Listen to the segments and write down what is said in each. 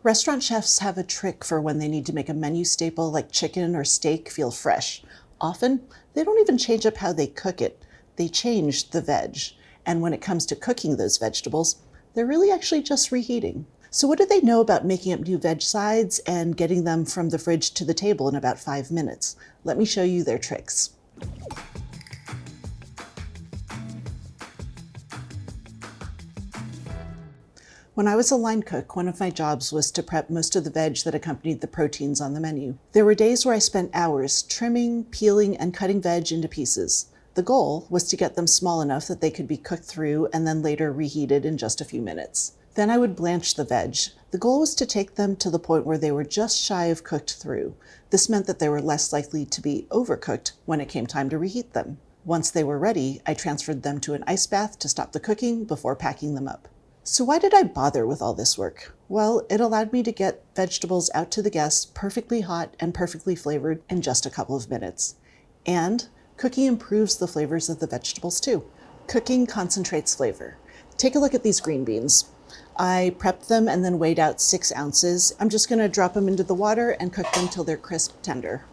Restaurant chefs have a trick for when they need to make a menu staple like chicken or steak feel fresh. Often, they don't even change up how they cook it. They change the veg. And when it comes to cooking those vegetables, they're really actually just reheating. So what do they know about making up new veg sides and getting them from the fridge to the table in about 5 minutes? Let me show you their tricks. When I was a line cook, one of my jobs was to prep most of the veg that accompanied the proteins on the menu. There were days where I spent hours trimming, peeling, and cutting veg into pieces. The goal was to get them small enough that they could be cooked through and then later reheated in just a few minutes. Then I would blanch the veg. The goal was to take them to the point where they were just shy of cooked through. This meant that they were less likely to be overcooked when it came time to reheat them. Once they were ready, I transferred them to an ice bath to stop the cooking before packing them up. So why did I bother with all this work? Well, it allowed me to get vegetables out to the guests perfectly hot and perfectly flavored in just a couple of minutes. And cooking improves the flavors of the vegetables too. Cooking concentrates flavor. Take a look at these green beans. I prepped them and then weighed out 6 ounces. I'm just gonna drop them into the water and cook them till they're crisp tender.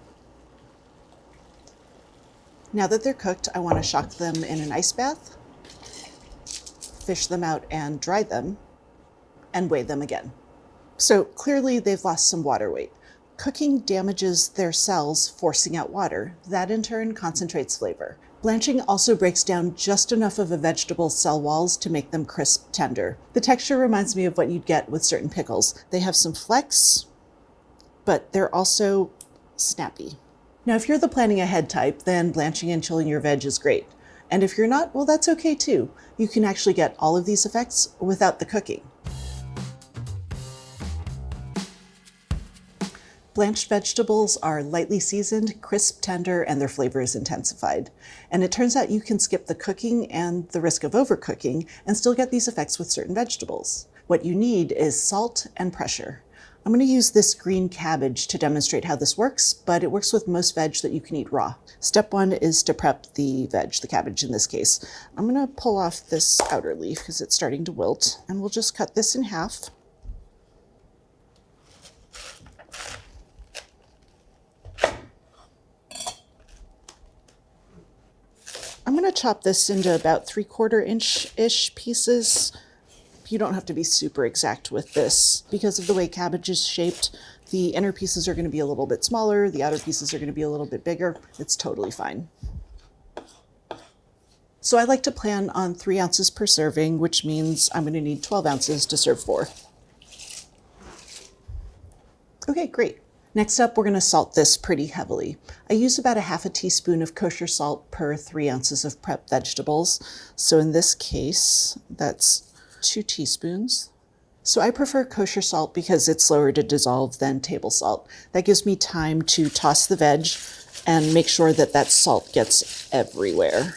Now that they're cooked, I wanna shock them in an ice bath, fish them out and dry them, and weigh them again. So clearly they've lost some water weight. Cooking damages their cells, forcing out water. That in turn concentrates flavor. Blanching also breaks down just enough of a vegetable's cell walls to make them crisp tender. The texture reminds me of what you'd get with certain pickles. They have some flex, but they're also snappy. Now, if you're the planning ahead type, then blanching and chilling your veg is great. And if you're not, well, that's okay too. You can actually get all of these effects without the cooking. Blanched vegetables are lightly seasoned, crisp, tender, and their flavor is intensified. And it turns out you can skip the cooking and the risk of overcooking and still get these effects with certain vegetables. What you need is salt and pressure. I'm going to use this green cabbage to demonstrate how this works, but it works with most veg that you can eat raw. Step 1 is to prep the veg, the cabbage in this case. I'm going to pull off this outer leaf because it's starting to wilt, and we'll just cut this in half. I'm going to chop this into about 3/4 inch-ish pieces. You don't have to be super exact with this. Because of the way cabbage is shaped, the inner pieces are going to be a little bit smaller, the outer pieces are going to be a little bit bigger. It's totally fine. So I like to plan on 3 ounces per serving, which means I'm going to need 12 ounces to serve 4. Okay, great. Next up, we're going to salt this pretty heavily. I use about 1/2 teaspoon of kosher salt per 3 ounces of prepped vegetables. So in this case, that's 2 teaspoons. So I prefer kosher salt because it's slower to dissolve than table salt. That gives me time to toss the veg and make sure that that salt gets everywhere.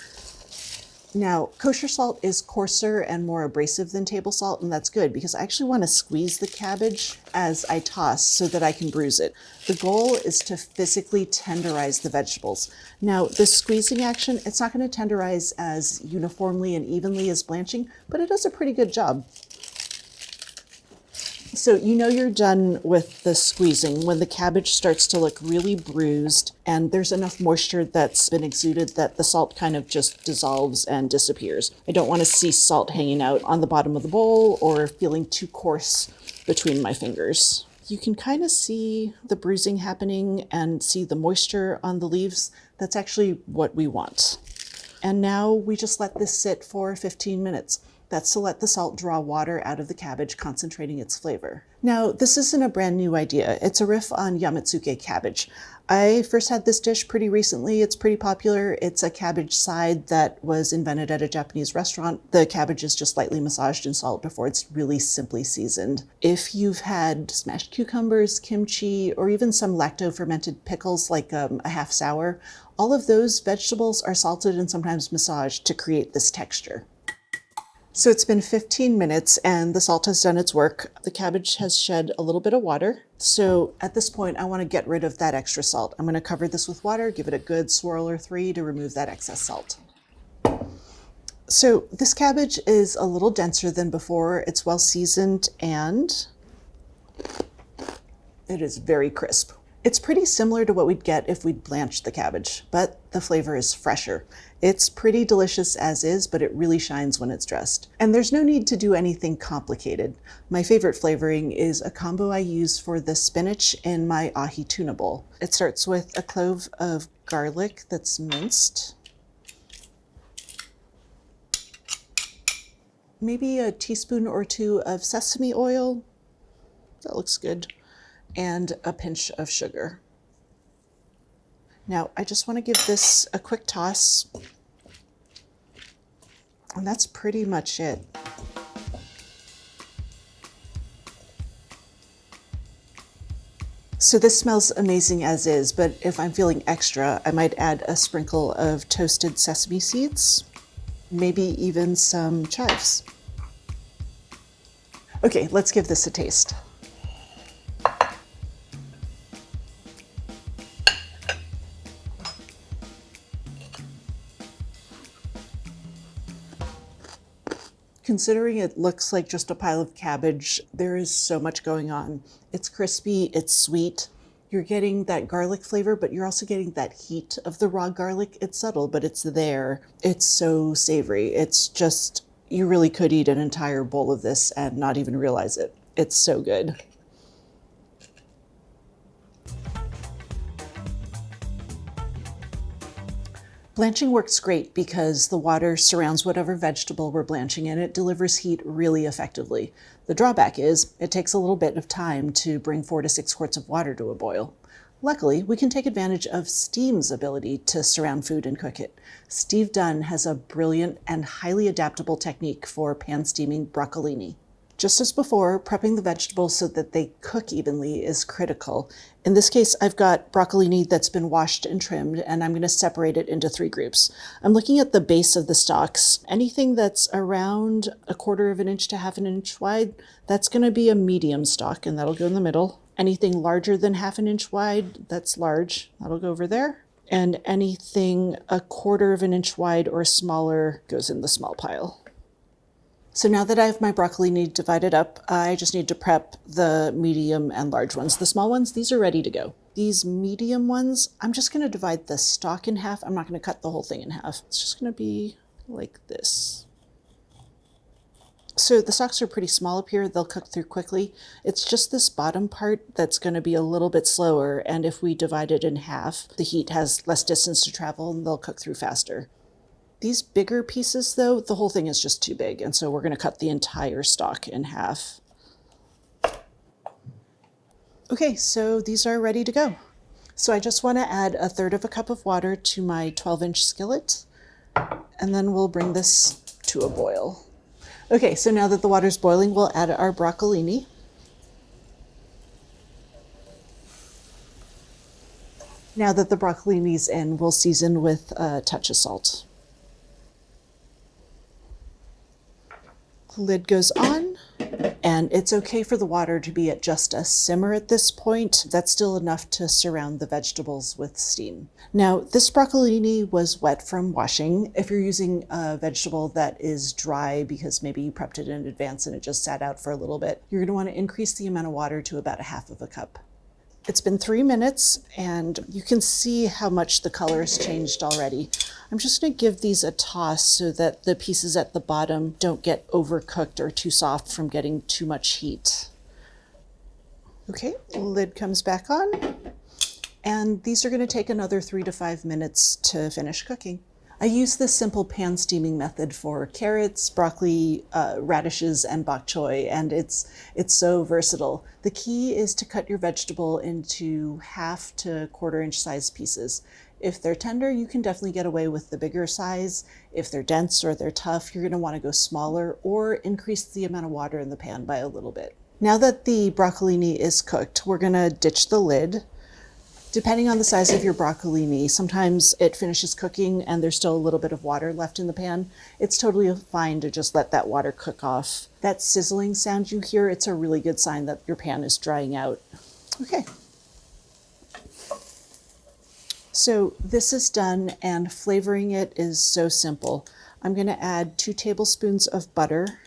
Now, kosher salt is coarser and more abrasive than table salt, and that's good because I actually want to squeeze the cabbage as I toss so that I can bruise it. The goal is to physically tenderize the vegetables. Now, this squeezing action, it's not going to tenderize as uniformly and evenly as blanching, but it does a pretty good job. So you know you're done with the squeezing when the cabbage starts to look really bruised and there's enough moisture that's been exuded that the salt kind of just dissolves and disappears. I don't want to see salt hanging out on the bottom of the bowl or feeling too coarse between my fingers. You can kind of see the bruising happening and see the moisture on the leaves. That's actually what we want. And now we just let this sit for 15 minutes. That's to let the salt draw water out of the cabbage, concentrating its flavor. Now, this isn't a brand new idea. It's a riff on yamatsuke cabbage. I first had this dish pretty recently. It's pretty popular. It's a cabbage side that was invented at a Japanese restaurant. The cabbage is just lightly massaged in salt before it's really simply seasoned. If you've had smashed cucumbers, kimchi, or even some lacto-fermented pickles like a half sour, all of those vegetables are salted and sometimes massaged to create this texture. So it's been 15 minutes and the salt has done its work. The cabbage has shed a little bit of water. So at this point, I want to get rid of that extra salt. I'm going to cover this with water, give it a good swirl or 3 to remove that excess salt. So this cabbage is a little denser than before. It's well seasoned and It is very crisp. It's pretty similar to what we'd get if we'd blanched the cabbage, but the flavor is fresher. It's pretty delicious as is, but it really shines when it's dressed. And there's no need to do anything complicated. My favorite flavoring is a combo I use for the spinach in my ahi tuna bowl. It starts with a clove of garlic that's minced, maybe a teaspoon or two of sesame oil, that looks good, and a pinch of sugar. Now, I just want to give this a quick toss, and that's pretty much it. So this smells amazing as is, but if I'm feeling extra, I might add a sprinkle of toasted sesame seeds, maybe even some chives. Okay, let's give this a taste. Considering it looks like just a pile of cabbage, there is so much going on. It's crispy, it's sweet. You're getting that garlic flavor, but you're also getting that heat of the raw garlic. It's subtle, but it's there. It's so savory. It's just, you really could eat an entire bowl of this and not even realize it. It's so good. Blanching works great because the water surrounds whatever vegetable we're blanching and it delivers heat really effectively. The drawback is it takes a little bit of time to bring 4 to 6 quarts of water to a boil. Luckily, we can take advantage of steam's ability to surround food and cook it. Steve Dunn has a brilliant and highly adaptable technique for pan steaming broccolini. Just as before, prepping the vegetables so that they cook evenly is critical. In this case, I've got broccolini that's been washed and trimmed, and I'm going to separate it into 3 groups. I'm looking at the base of the stalks. Anything that's around 1/4 of an inch to 1/2 inch wide, that's going to be a medium stalk, and that'll go in the middle. Anything larger than 1/2 inch wide, that's large. That'll go over there. And anything 1/4 of an inch wide or smaller goes in the small pile. So now that I have my broccolini divided up, I just need to prep the medium and large ones. The small ones, these are ready to go. These medium ones, I'm just going to divide the stalk in half. I'm not going to cut the whole thing in half. It's just going to be like this. So the stalks are pretty small up here. They'll cook through quickly. It's just this bottom part that's going to be a little bit slower. And if we divide it in half, the heat has less distance to travel and they'll cook through faster. These bigger pieces, though, the whole thing is just too big, and so we're going to cut the entire stalk in half. Okay, so these are ready to go. So I just want to add 1/3 cup of water to my 12-inch skillet, and then we'll bring this to a boil. Okay, so now that the water's boiling, we'll add our broccolini. Now that the broccolini's in, we'll season with a touch of salt. Lid goes on, and it's okay for the water to be at just a simmer at this point. That's still enough to surround the vegetables with steam. Now, this broccolini was wet from washing. If you're using a vegetable that is dry because maybe you prepped it in advance and it just sat out for a little bit, you're going to want to increase the amount of water to about 1/2 cup. It's been 3 minutes, and you can see how much the color has changed already. I'm just going to give these a toss so that the pieces at the bottom don't get overcooked or too soft from getting too much heat. Okay, lid comes back on, and these are going to take another 3 to 5 minutes to finish cooking. I use this simple pan steaming method for carrots, broccoli, radishes, and bok choy, and it's so versatile. The key is to cut your vegetable into 1/2 to 1/4 inch size pieces. If they're tender, you can definitely get away with the bigger size. If they're dense or they're tough, you're going to want to go smaller or increase the amount of water in the pan by a little bit. Now that the broccolini is cooked, we're going to ditch the lid. Depending on the size of your broccolini, sometimes it finishes cooking and there's still a little bit of water left in the pan. It's totally fine to just let that water cook off. That sizzling sound you hear, it's a really good sign that your pan is drying out. Okay. So this is done, and flavoring it is so simple. I'm going to add 2 tablespoons of butter,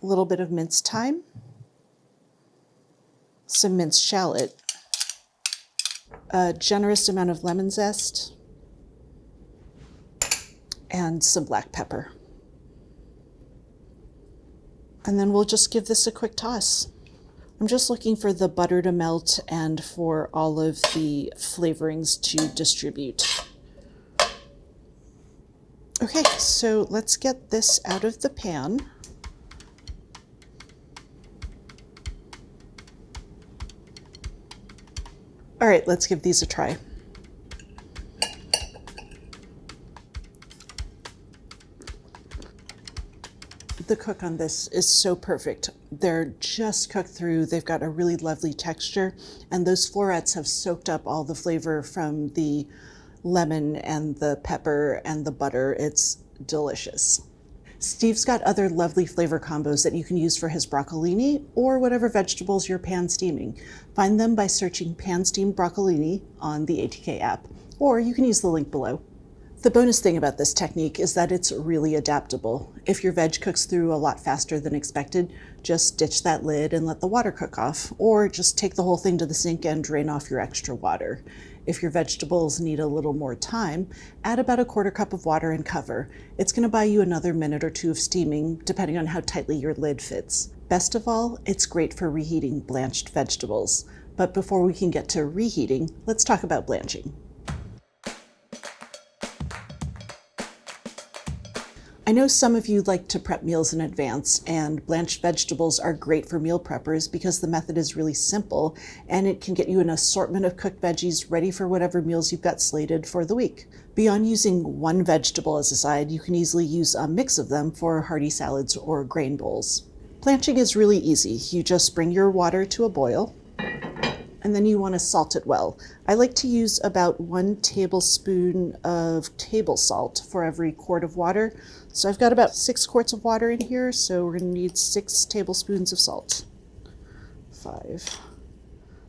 a little bit of minced thyme, some minced shallot, a generous amount of lemon zest, and some black pepper. And then we'll just give this a quick toss. I'm just looking for the butter to melt and for all of the flavorings to distribute. Okay, so let's get this out of the pan. All right, let's give these a try. The cook on this is so perfect. They're just cooked through. They've got a really lovely texture, and those florets have soaked up all the flavor from the lemon and the pepper and the butter. It's delicious. Steve's got other lovely flavor combos that you can use for his broccolini or whatever vegetables you're pan steaming. Find them by searching pan steamed broccolini on the ATK app, or you can use the link below. The bonus thing about this technique is that it's really adaptable. If your veg cooks through a lot faster than expected, just ditch that lid and let the water cook off, or just take the whole thing to the sink and drain off your extra water. If your vegetables need a little more time, add about 1/4 cup of water and cover. It's going to buy you another minute or two of steaming, depending on how tightly your lid fits. Best of all, it's great for reheating blanched vegetables. But before we can get to reheating, let's talk about blanching. I know some of you like to prep meals in advance, and blanched vegetables are great for meal preppers because the method is really simple and it can get you an assortment of cooked veggies ready for whatever meals you've got slated for the week. Beyond using one vegetable as a side, you can easily use a mix of them for hearty salads or grain bowls. Blanching is really easy. You just bring your water to a boil, and then you want to salt it well. I like to use about 1 tablespoon of table salt for every quart of water. So I've got about 6 quarts of water in here, so we're going to need 6 tablespoons of salt. 5,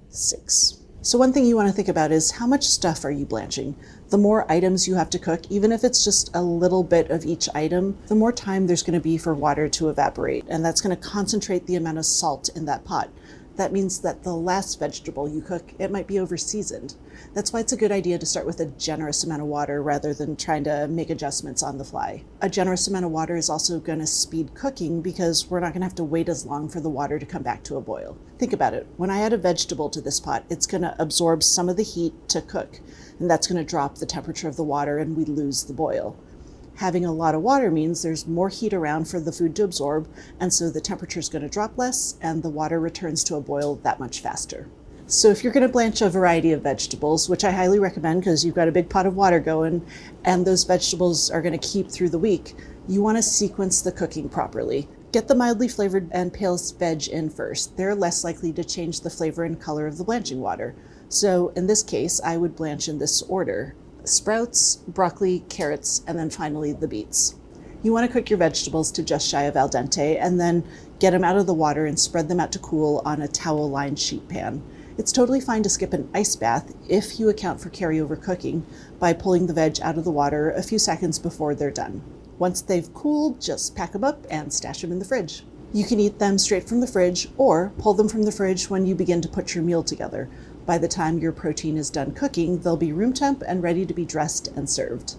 6. So one thing you want to think about is how much stuff are you blanching? The more items you have to cook, even if it's just a little bit of each item, the more time there's going to be for water to evaporate, and that's going to concentrate the amount of salt in that pot. That means that the last vegetable you cook, it might be over-seasoned. That's why it's a good idea to start with a generous amount of water rather than trying to make adjustments on the fly. A generous amount of water is also going to speed cooking because we're not going to have to wait as long for the water to come back to a boil. Think about it. When I add a vegetable to this pot, it's going to absorb some of the heat to cook, and that's going to drop the temperature of the water and we lose the boil. Having a lot of water means there's more heat around for the food to absorb, and so the temperature is going to drop less and the water returns to a boil that much faster. So if you're going to blanch a variety of vegetables, which I highly recommend because you've got a big pot of water going and those vegetables are going to keep through the week, you want to sequence the cooking properly. Get the mildly flavored and palest veg in first. They're less likely to change the flavor and color of the blanching water. So in this case, I would blanch in this order: sprouts, broccoli, carrots, and then finally the beets. You want to cook your vegetables to just shy of al dente and then get them out of the water and spread them out to cool on a towel-lined sheet pan. It's totally fine to skip an ice bath if you account for carryover cooking by pulling the veg out of the water a few seconds before they're done. Once they've cooled, just pack them up and stash them in the fridge. You can eat them straight from the fridge or pull them from the fridge when you begin to put your meal together. By the time your protein is done cooking, they'll be room temp and ready to be dressed and served.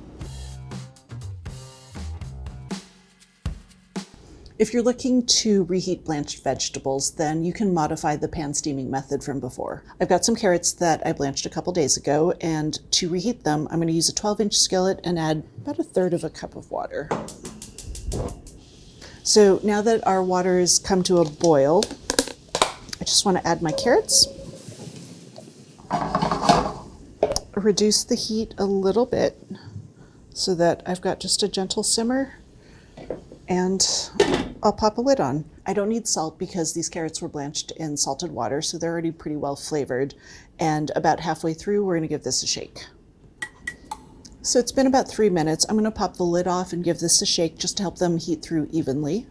If you're looking to reheat blanched vegetables, then you can modify the pan steaming method from before. I've got some carrots that I blanched a couple days ago, and to reheat them, I'm going to use a 12-inch skillet and add about 1/3 cup of water. So now that our water has come to a boil, I just want to add my carrots. Reduce the heat a little bit so that I've got just a gentle simmer, and I'll pop a lid on. I don't need salt because these carrots were blanched in salted water, so they're already pretty well flavored. And about halfway through, we're going to give this a shake. So it's been about 3 minutes. I'm going to pop the lid off and give this a shake just to help them heat through evenly.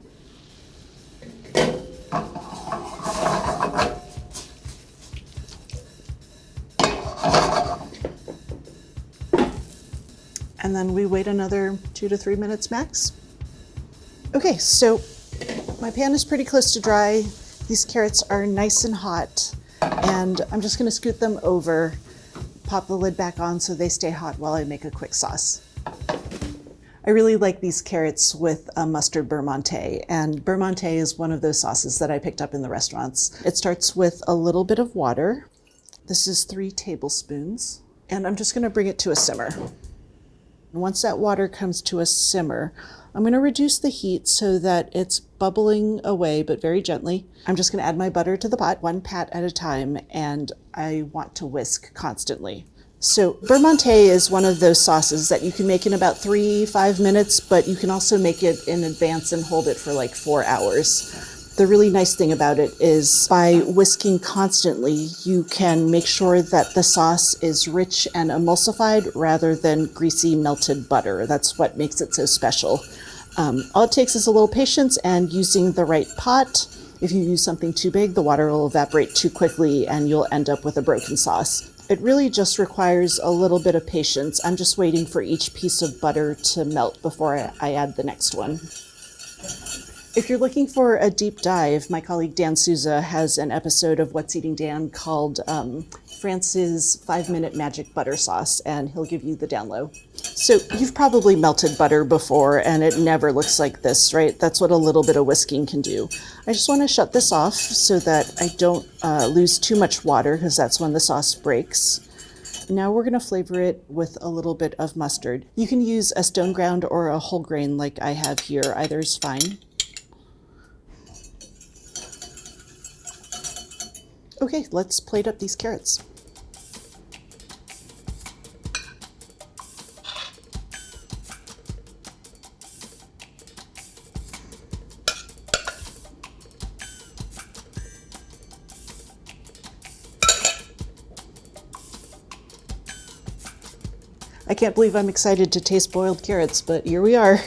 And then we wait another 2 to 3 minutes max. Okay, so my pan is pretty close to dry. These carrots are nice and hot, and I'm just going to scoot them over, pop the lid back on so they stay hot while I make a quick sauce. I really like these carrots with a mustard beurre monté, and beurre monté is one of those sauces that I picked up in the restaurants. It starts with a little bit of water. This is 3 tablespoons, and I'm just gonna bring it to a simmer. Once that water comes to a simmer, I'm gonna reduce the heat so that it's bubbling away, but very gently. I'm just gonna add my butter to the pot, 1 pat at a time, and I want to whisk constantly. So beurre monté is one of those sauces that you can make in about 3-5 minutes, but you can also make it in advance and hold it for like 4 hours. The really nice thing about it is by whisking constantly, you can make sure that the sauce is rich and emulsified rather than greasy melted butter. That's what makes it so special. All it takes is a little patience and using the right pot. If you use something too big, the water will evaporate too quickly and you'll end up with a broken sauce. It really just requires a little bit of patience. I'm just waiting for each piece of butter to melt before I add the next one. If you're looking for a deep dive, my colleague Dan Souza has an episode of What's Eating Dan called France's 5-Minute Magic Butter Sauce, and he'll give you the down low. So you've probably melted butter before and it never looks like this, right? That's what a little bit of whisking can do. I just want to shut this off so that I don't lose too much water, because that's when the sauce breaks. Now we're going to flavor it with a little bit of mustard. You can use a stone ground or a whole grain like I have here. Either is fine. Okay, let's plate up these carrots. I can't believe I'm excited to taste boiled carrots, but here we are.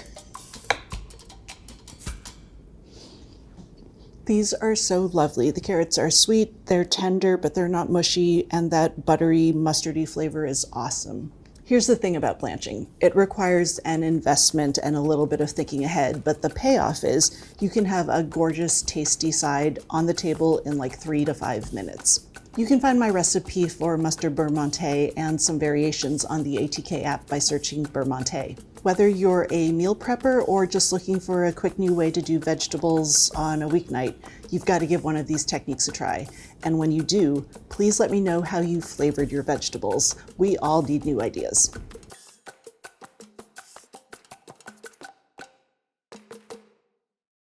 These are so lovely. The carrots are sweet, they're tender, but they're not mushy, and that buttery, mustardy flavor is awesome. Here's the thing about blanching. It requires an investment and a little bit of thinking ahead, but the payoff is you can have a gorgeous, tasty side on the table in like 3 to 5 minutes. You can find my recipe for mustard beurre monté and some variations on the ATK app by searching beurre monté. Whether you're a meal prepper or just looking for a quick new way to do vegetables on a weeknight, you've got to give one of these techniques a try. And when you do, please let me know how you flavored your vegetables. We all need new ideas.